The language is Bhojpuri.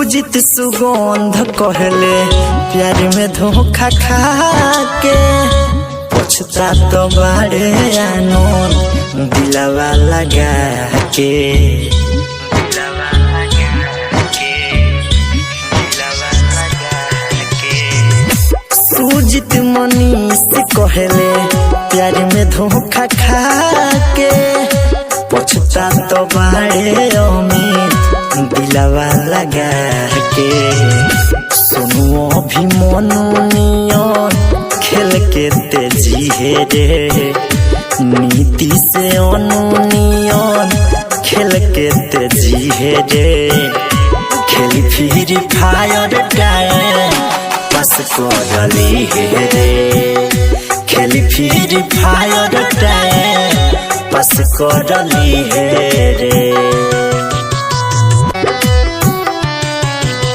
सुजित सुगंध कहले प्यार में धोखा खा के पछता तो बारे आनंद दिलवा लगा के सुजित मनीष कहले प्यार में धोखा खा के पछता तो बारे अमीर दिलवा लगा के सुनो भी मनुनियन खेल के तेजी है रे नीति से अनुनियन खेल के तेजी है रे खेली फिर फायर टाइम पास करली है रे खेली फिर फायर टाइम पास करली है रे।